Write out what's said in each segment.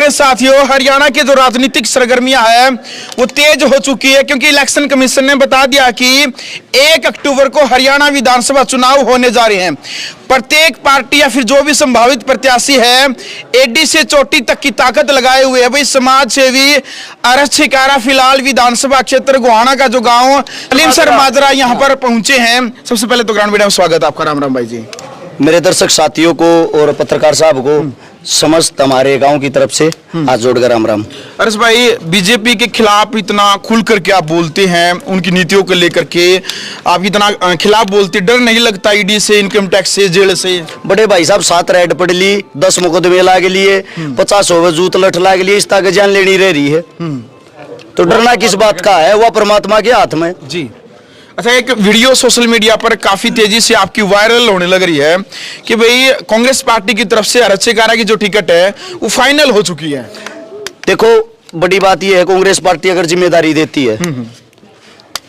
में साथियों, हरियाणा के जो राजनीतिक सरगर्मियां है वो तेज हो चुकी है, क्योंकि इलेक्शन कमीशन ने बता दिया कि 1 अक्टूबर को हरियाणा विधानसभा चुनाव होने जा रहे हैं। प्रत्येक पार्टी या फिर जो भी संभावित प्रत्याशी है एडी से चोटी तक की ताकत लगाए हुए है। भाई समाज सेवी अरश छिकारा फिलहाल विधानसभा क्षेत्र गोहाना का जो गांव अलीम सर माजरा यहाँ पर पहुंचे हैं। सबसे पहले तो ग्राउंड मीडिया में स्वागत है आपका। राम राम भाई जी। मेरे दर्शक साथियों को और पत्रकार साहब को समस्त हमारे गांव की तरफ से हाथ जोड़कर राम राम। अरश भाई, बीजेपी के खिलाफ इतना खुल करके आप बोलते हैं, उनकी नीतियों को लेकर के आप इतना खिलाफ बोलते, डर नहीं लगता ईडी से, इनकम टैक्स से, जेल से? बड़े भाई साहब 7 रेड पड़ ली, 10 मुकदमे लाग लिए, 50 जूत लठ लाग लिए, इस तक जान लेनी रह रही है, तो डरना किस बात का है? वह परमात्मा के हाथ में जी। अच्छा, एक वीडियो सोशल मीडिया पर काफी तेजी से आपकी वायरल होने लग रही है कि भाई कांग्रेस पार्टी की तरफ से अरश छिकारा की जो टिकट है वो फाइनल हो चुकी है। देखो, बड़ी बात यह है, कांग्रेस पार्टी अगर जिम्मेदारी देती है,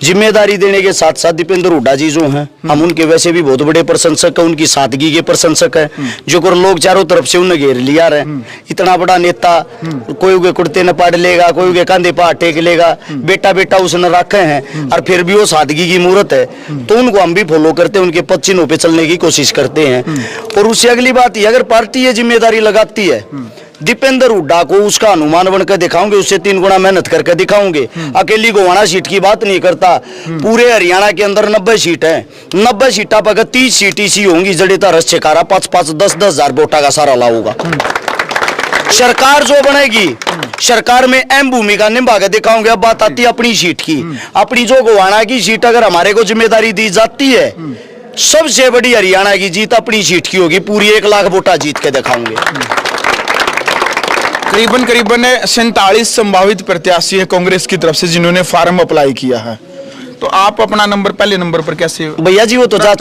जिम्मेदारी देने के साथ साथ दीपेंद्र हुड्डा जी जो हैं, हम उनके वैसे भी बहुत बड़े प्रशंसक हैं, उनकी सादगी के प्रशंसक हैं, जो कर लोग चारों तरफ से उन्हें घेर लिया रहे। इतना बड़ा नेता, कोई उगे कुर्ते न पाड़ लेगा, कोई उगे कंधे पर टेक लेगा, बेटा बेटा उसने रखे हैं, और फिर भी वो सादगी की मूर्त है, तो उनको हम भी फॉलो करते हैं, उनके पद चिन्हों पे चलने की कोशिश करते हैं। और उससे अगली बात ये, अगर पार्टी ये जिम्मेदारी लगाती है, दीपेंद्र हुड्डा को उसका अनुमान बनकर दिखाऊंगे, उससे 3 गुना मेहनत करके दिखाऊंगे। अकेली गोहाना सीट की बात नहीं करता, पूरे हरियाणा के अंदर 90 सीट है, 90 सीटा पर 30 सीट इसी होंगी जड़े अरश छिकारा 5-5, 10-10 हजार वोटा का सारा लाऊंगा। सरकार जो बनेगी, सरकार में अहम भूमिका निभा के दिखाऊंगे। अब बात आती है अपनी सीट की, अपनी जो गोहाना की सीट अगर हमारे को जिम्मेदारी दी जाती है, सबसे बड़ी हरियाणा की जीत अपनी सीट की होगी, पूरी 1 लाख वोटा जीत के दिखाऊंगे। करीबन 47 संभावित प्रत्याशी हैं कांग्रेस की तरफ से जिन्होंने फार्म अप्लाई किया है, तो आप अपना नंबर पहले नंबर पर कैसे? भैया जी, वो तो जा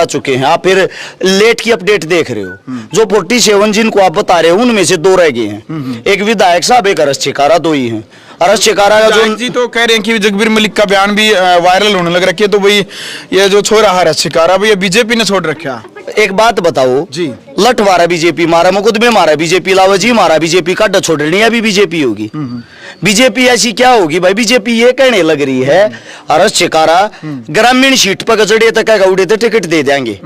चुके हैं। आप फिर लेट की अपडेट देख रहे हो। जो 47 जिनको आप बता रहे हो उनमें से 2 रह गए हैं, एक विधायक साहब, एक अरश छिकारा, 2 ही हैं। अरश छिकारा का जो जी तो कह रहे हैं कि जगबीर मलिक का बयान भी वायरल होने लग रखी है, तो भाई ये जो छोरा है अरश छिकारा, भैया बीजेपी ने छोड़ रखा। एक बात बताओ जी, लठ मारा बीजेपी, मारा मुकदमे मारा बीजेपी, लावाजी मारा बीजेपी, का डर छोड़ रही अभी बीजेपी होगी। बीजेपी ऐसी क्या होगी भाई? बीजेपी ये कहने लग रही है अरश छिकारा ग्रामीण सीट पर गजड़े तक उड़े तो टिकट दे देंगे,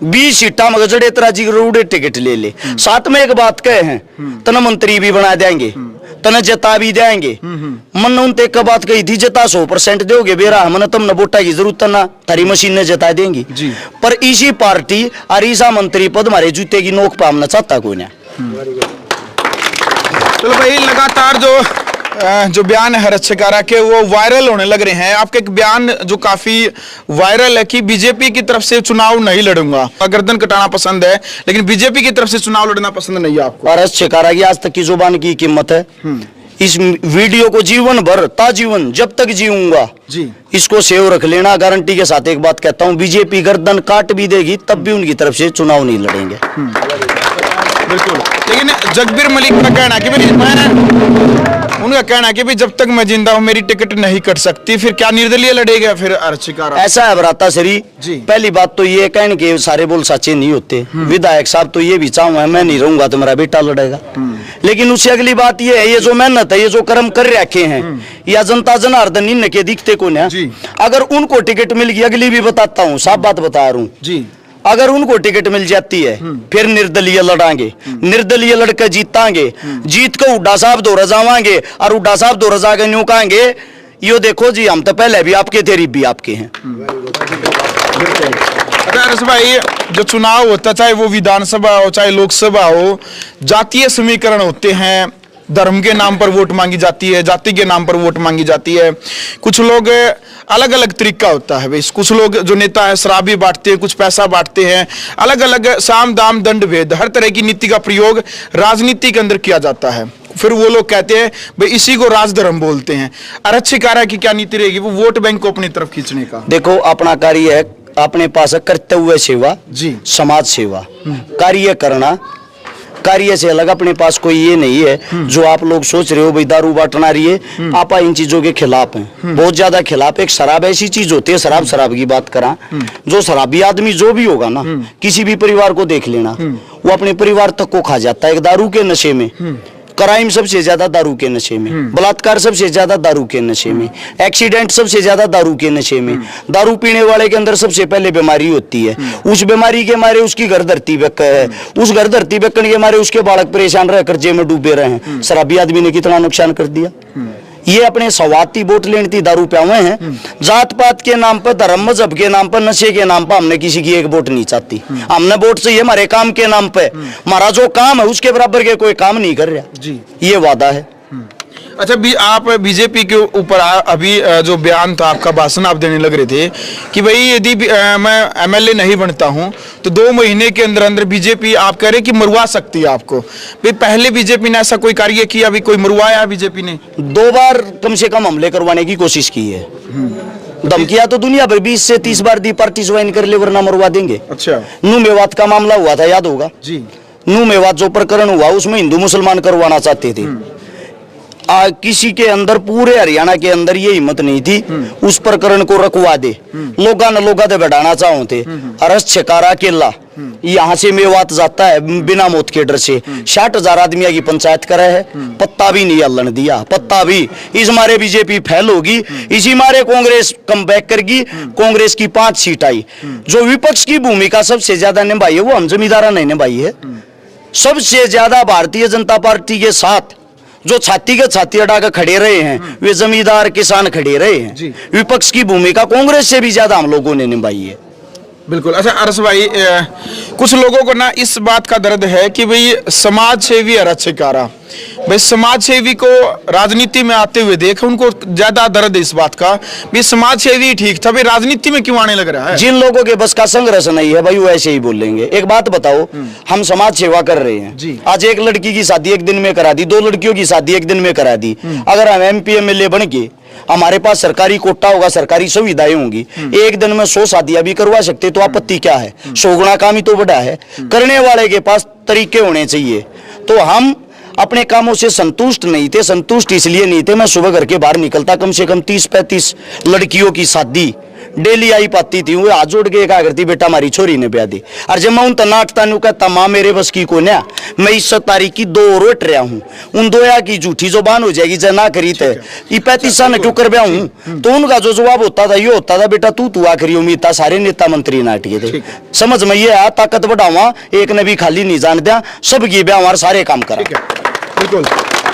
20 सीटा में गजड़े तराजी उड़े टिकट ले ले। साथ में एक बात कहे हैं, तना मंत्री भी बना देंगे, तना जता भी देंगे। मन उन तक का बात कही थी, जता 100% दोगे बेरा, हमने तुमने वोटा की जरूरत ना, थारी मशीन ने जता देंगी। पर इसी पार्टी अरीसा मंत्री पद मारे जूते की नोक पामना चाहता कोई ना। चलो भाई, लगातार जो बयान है अरश छिकारा के वो वायरल होने लग रहे हैं। आपका एक बयान जो काफी वायरल है कि बीजेपी की तरफ से चुनाव नहीं लड़ूंगा, गर्दन कटाना पसंद है लेकिन बीजेपी की तरफ से चुनाव लड़ना पसंद नहीं है आपको। अरश छिकारा की आज तक की जुबान की कीमत है। इस वीडियो को जीवन भर, ताजीवन जब तक जीऊंगा जी, इसको सेव रख लेना। गारंटी के साथ एक बात कहता हूं, बीजेपी गर्दन काट भी देगी तब भी उनकी तरफ से चुनाव नहीं लड़ेंगे। बिल्कुल। लेकिन जगबीर मलिक का कहना कि उनका कहना है कि भाई जब तक मैं जिंदा हूं मेरी टिकट नहीं कट सकती, फिर क्या निर्दलीय लड़ेगा फिर अरश छिकारा? ऐसा है भ्राता श्री, पहली बात तो ये कहने के सारे बोल सच्चे नहीं होते। विधायक साहब तो ये भी चाहूंगा, मैं नहीं रहूंगा तो मेरा बेटा लड़ेगा। लेकिन उससे अगली बात ये है, ये जो मेहनत है, ये जो कर्म कर रखे हैं, या जनता जनार्दन इनके दिखते को ना, अगर उनको टिकट मिल गई, अगली भी बताता हूँ, साफ बात बता रहा हूँ जी, अगर उनको टिकट मिल जाती है फिर निर्दलीय लड़ांगे, निर्दलीय लड़कर जीतांगे, जीत को हुड्डा साहब दो रजावांगे, और हुड्डा साहब दो रजा के न्यू कहेंगे, यो देखो जी हम तो पहले भी आपके थे, भी आपके हैं। अरश भाई, जो चुनाव होता चाहे वो विधानसभा हो चाहे लोकसभा हो, जातीय समीकरण होते हैं, धर्म के नाम पर वोट मांगी जाती है, जाति के नाम पर वोट मांगी जाती है। कुछ लोग अलग अलग तरीका होता है भाई, कुछ लोग जो नेता है शराबी बांटते हैं, कुछ पैसा बांटते हैं, अलग अलग साम दाम दंड भेद, हर तरह की नीति का प्रयोग राजनीति के अंदर किया जाता है। फिर वो लोग कहते हैं भाई इसी को राजधर्म बोलते हैं। अरश छिकारा की क्या नीति रहेगी? वो वोट बैंक को अपनी तरफ खींचने का। देखो, अपना कार्य है अपने पास कर्तव्य सेवा जी, समाज सेवा कार्य करना, कार्य से अलग अपने पास कोई ये नहीं है जो आप लोग सोच रहे हो भाई दारू बांटना रही है। आप इन चीजों के खिलाफ हैं, बहुत ज्यादा खिलाफ। एक शराब ऐसी चीज होती है, शराब की बात करा, जो शराबी आदमी जो भी होगा ना, किसी भी परिवार को देख लेना, वो अपने परिवार तक को खा जाता है एक दारू के नशे में। क्राइम सबसे ज्यादा दारू के नशे में, बलात्कार सबसे ज्यादा दारू के नशे में, एक्सीडेंट सबसे ज्यादा दारू के नशे में। दारू पीने वाले के अंदर सबसे पहले बीमारी होती है, उस बीमारी के मारे उसकी घर धरती बेक है, उस घर धरती बेकन के मारे उसके बालक परेशान रह कर्जे में डूबे रहे हैं। शराबी आदमी ने कितना नुकसान कर दिया। ये अपने सवाती वोट लेने थी दारू पे हुए हैं। जात पात के नाम पर, धर्म मजहब के नाम पर, नशे के नाम पर हमने किसी की एक वोट नहीं चाहती। हमने वोट चाहिए हमारे काम के नाम पे। हमारा जो काम है उसके बराबर के कोई काम नहीं कर रहा जी, ये वादा है। अच्छा आप बीजेपी के ऊपर अभी जो बयान था आपका, भाषण आप देने लग रहे थे कि भाई यदि मैं एमएलए नहीं बनता हूं तो 2 महीने के अंदर अंदर बीजेपी, आप कह रहे कि मरवा सकती है आपको। भाई पहले बीजेपी ने ऐसा कोई कार्य किया, अभी कोई मरवाया बीजेपी ने? 2 बार कम से कम हमले करवाने की कोशिश की है। धमकियां तो दुनिया भर 20 से 30 बार दी, पार्टी ज्वाइन कर ले वरना मरवा देंगे। अच्छा, नू मेवात का मामला हुआ था, याद होगा जी। नू मेवात जो प्रकरण हुआ उसमें हिंदू मुसलमान करवाना चाहते थे। किसी के अंदर, पूरे हरियाणा के अंदर ये हिम्मत नहीं थी उस प्रकरण को रखवा दे। लोगा न लोगा तो बढ़ाना चाहो थे। अरस छकारा केला यहाँ से मेवात जाता है बिना मौत के डर से। 60,000 आदमी की पंचायत करे है, पत्ता भी नहीं हलन दिया, पत्ता भी। इस मारे बीजेपी फेल होगी, इसी मारे कांग्रेस कम बैक करेगी। कांग्रेस की 5 सीट आई। जो विपक्ष की भूमिका सबसे ज्यादा निभाई है वो हम जमींदारा नहीं निभाई है। सबसे ज्यादा भारतीय जनता पार्टी के साथ जो छाती के छाती अड़ा के खड़े रहे हैं वे जमींदार किसान खड़े रहे हैं। विपक्ष की भूमिका कांग्रेस से भी ज्यादा हम लोगों ने निभाई है। बिल्कुल। अच्छा अरस भाई, कुछ लोगों को ना इस बात का दर्द है कि भाई समाज सेवी और अच्छेकारा, भाई समाज सेवी को राजनीति में आते हुए देख, उनको ज्यादा दर्द है इस बात का भी समाज सेवी ठीक था, भाई राजनीति में क्यों आने लग रहा है? जिन लोगों के बस का संघर्ष नहीं है भाई वो ऐसे ही बोलेंगे। एक बात बताओ, हम समाज सेवा कर रहे हैं जी। आज एक लड़की की शादी 1 दिन में करा दी, 2 लड़कियों की शादी 1 दिन में करा दी। अगर हम MP MLA बन के, हमारे पास सरकारी कोटा होगा, सरकारी सुविधाएं होंगी, 1 दिन में 100 शादियां भी करवा सकते, तो आपत्ति क्या है? 100 गुना काम ही तो बड़ा है। करने वाले के पास तरीके होने चाहिए। तो हम अपने कामों से संतुष्ट नहीं थे। संतुष्ट इसलिए नहीं थे, मैं सुबह घर के बाहर निकलता कम से कम 30-35 लड़कियों की शादी डेली आई पाती थी। वो हाथ जोड़ के कहा करती बेटा हमारी छोरी ने ब्याह दी। और जब मैं उन तनाटता नु कहता माँ मेरे बस की को ना, मैं इस तारीख की 2 रोट रहा हूँ, उन 2 की झूठी जुबान हो जाएगी जना करी थे 35 साल क्यों कर ब्याह हूँ। तो उनका जो जवाब होता था ये होता था, बेटा तू आखिरी उम्मीद था, सारे नेता मंत्री नाटिए थे। समझ में ये आया, ताकत बढ़ावा, एक ने भी खाली नहीं जान दिया, सब की ब्याह सारे काम करा। बिल्कुल।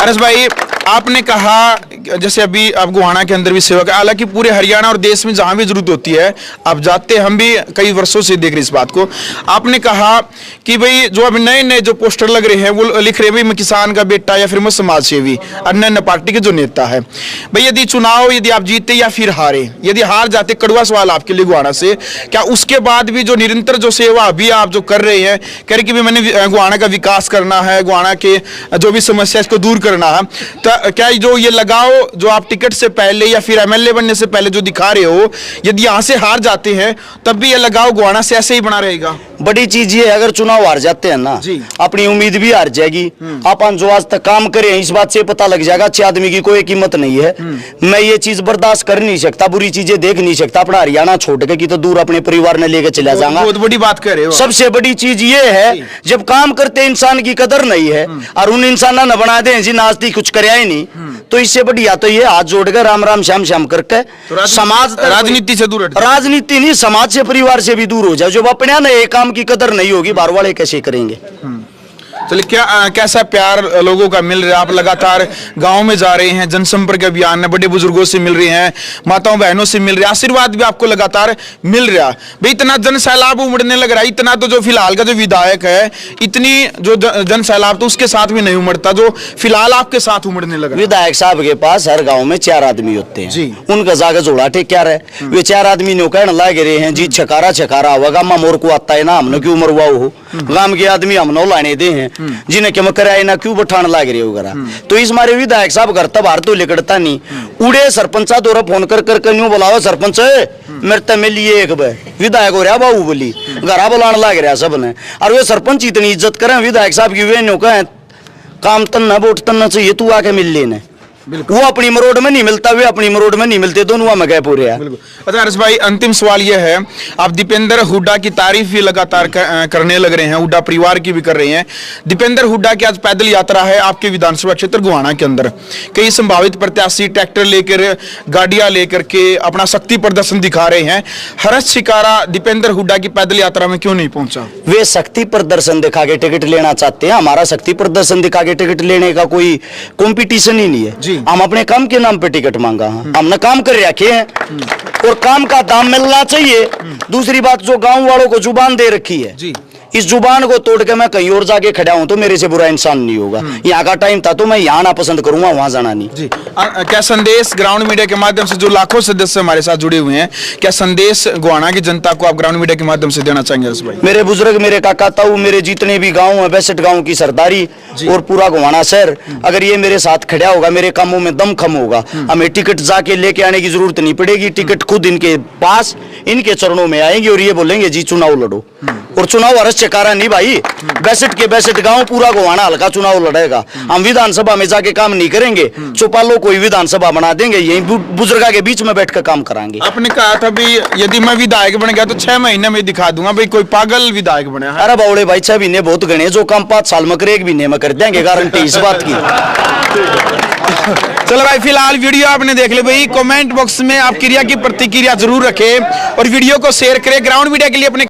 अरस भाई, आपने कहा जैसे अभी आप गोहाना के अंदर भी सेवा कर, हालांकि पूरे हरियाणा और देश में जहां भी जरूरत होती है आप जाते, हम भी कई वर्षों से देख रहे इस बात को। आपने कहा कि भाई जो अभी नए नए जो पोस्टर लग रहे हैं वो लिख रहे भाई मैं किसान का बेटा या फिर मैं समाज सेवी, अन्य अन्य पार्टी के जो नेता है। भाई यदि चुनाव, यदि आप जीते या फिर हारे, यदि हार जाते, कड़वा सवाल आपके लिए गोहाना से, क्या उसके बाद भी जो निरंतर जो सेवा अभी आप जो कर रहे हैं, कह रहे कि भाई मैंने गोहाना का विकास करना है, गोहाना के जो भी समस्या इसको दूर करना है, तो क्या जो ये लगाओ जो आप टिकट से पहले या फिर MLA बनने से पहले जो दिखा रहे हो, यदि यहाँ से हार जाते हैं तब भी ये लगाओ गोहाना से ऐसे ही बना रहेगा? बड़ी चीज ये है, अगर चुनाव हार जाते हैं ना जी, अपनी उम्मीद भी हार जाएगी। अपन जो आज तक काम करे हैं इस बात से पता लग जाएगा अच्छे आदमी की कोई कीमत नहीं है। मैं ये चीज बर्दाश्त कर नहीं सकता, बुरी चीजें देख नहीं सकता, अपना हरियाणा छोड़ के कि तो दूर अपने परिवार ने लेके चला जाऊंगा। बहुत बड़ी बात कर रहे हो। सबसे बड़ी चीज ये है जब काम करते इंसान की कदर नहीं है और उन इंसान न बना दे जिन आज तक कुछ कराया ही नहीं, तो इससे बढ़िया तो ये हाथ जोड़कर राम राम श्याम श्याम करके समाज, राजनीति से दूर, राजनीति नहीं समाज से, परिवार से भी दूर हो जाए। जब अपने ना एक काम की कदर नहीं होगी बाहर वाले कैसे करेंगे? चलिए, कैसा प्यार लोगों का मिल रहा है? आप लगातार गांव में जा रहे हैं, जनसंपर्क अभियान में बड़े बुजुर्गों से मिल रहे हैं, माताओं बहनों से मिल रहे हैं, आशीर्वाद भी आपको लगातार मिल रहा है। भाई इतना जन सैलाब उमड़ने लग रहा है, इतना तो जो फिलहाल का जो विधायक है, इतनी जो जन सैलाब तो उसके साथ भी नहीं उमड़ता जो फिलहाल आपके साथ उमड़ने लगा। विधायक साहब के पास हर गाँव में 4 आदमी होते हैं जी। उनका जागा जोड़ा ठीक क्या रहे, वे 4 आदमी नो कहने लग रहे हैं जी छकारा छकारा होगा, गामा मोर को आता है ना, हमने क्यों मरवा हो, गांव के आदमी हमने लाने दे हैं जिन्हें क्या कराए ना क्यों बठान लाग रहे होगा। तो इस मारे विधायक साहब घर तब हार तो लिकड़ता नहीं, उड़े सरपंचा दौरा फोन कर न्यू बुलाओ सरपंच मेरे तक मिलिए एक बार, विधायक हो रहा बाबू बोली घरा बुलाने लाग रहा सब ने। और वे सरपंच इतनी इज्जत करें विधायक साहब की, वे नो कहें काम तन्ना वोट तन्ना चाहिए तू आके मिल लेने, वो अपनी मरोड़ में नहीं मिलता, वे अपनी मरोड़ में नहीं मिलते, दोनों में गए पूरे हैं। अच्छा हर्ष भाई, अंतिम सवाल यह है, आप दीपेंद्र हुड्डा की तारीफ भी लगातार करने लग रहे हैं, हुड्डा परिवार की भी कर रहे हैं। दीपेंद्र हुड्डा की आज पैदल यात्रा है आपके विधानसभा क्षेत्र गोहाना के अंदर। कई संभावित प्रत्याशी ट्रैक्टर लेकर, गाड़ियां लेकर के अपना शक्ति प्रदर्शन दिखा रहे हैं। हर्ष शिकारा दीपेंद्र हुड्डा की पैदल यात्रा में क्यों नहीं पहुंचा? वे शक्ति प्रदर्शन दिखा के टिकट लेना चाहते हैं। हमारा शक्ति प्रदर्शन दिखा के टिकट लेने का कोई कंपटीशन ही नहीं है जी। हम अपने काम के नाम पे टिकट मांगा, हमने काम कर रखे हैं और काम का दाम मिलना चाहिए। दूसरी बात, जो गांव वालों को जुबान दे रखी है जी, इस जुबान को तोड़ के मैं कहीं और जाके खड़ा हूं तो मेरे से बुरा इंसान नहीं होगा। यहाँ का टाइम था तो मैं यहाँ आना पसंद करूंगा, वहां जाना नहीं। जी। क्या संदेश ग्राउंड मीडिया के माध्यम से, जो लाखों सदस्य हमारे साथ जुड़े हुए हैं, क्या संदेश गोहाना की जनता को आप ग्राउंड मीडिया के माध्यम से देना चाहेंगे हर्ष भाई? मेरे बुजुर्ग, मेरे काका ताऊ, मेरे जितने भी गांव हैं, 62 गांव की सरदारी और पूरा गोहाना शहर, अगर ये मेरे साथ खड़ा होगा, मेरे कामों में दम खम होगा, हमें टिकट जाके लेके आने की जरूरत नहीं पड़ेगी। टिकट खुद इनके पास, इनके चरणों में आएंगे और ये बोलेंगे जी चुनाव लड़ो। और चुनाव हर्ष शिकारा नहीं भाई, 62 के 62 गांव पूरा गोहाना हल्का चुनाव लड़ेगा। हम विधानसभा में जाके काम नहीं करेंगे, चौपालों कोई विधानसभा बना देंगे, यही बुजुर्गा के बीच में बैठकर काम कराएंगे। आपने कहा था भाई यदि मैं विधायक बन गया तो 6 महीने में दिखा दूंगा, भाई कोई पागल विधायक बना है। अरे बावड़े भाई, 6 महीने बहुत गणे, जो काम 5 साल में करे 1 महीने में कर देंगे, गारंटी इस बात की। चलो भाई, फिलहाल वीडियो आपने देख ली भाई। कमेंट बॉक्स में आप क्रिया की प्रतिक्रिया जरूर रखें और वीडियो को शेयर करें। ग्राउंड मीडिया के लिए अपने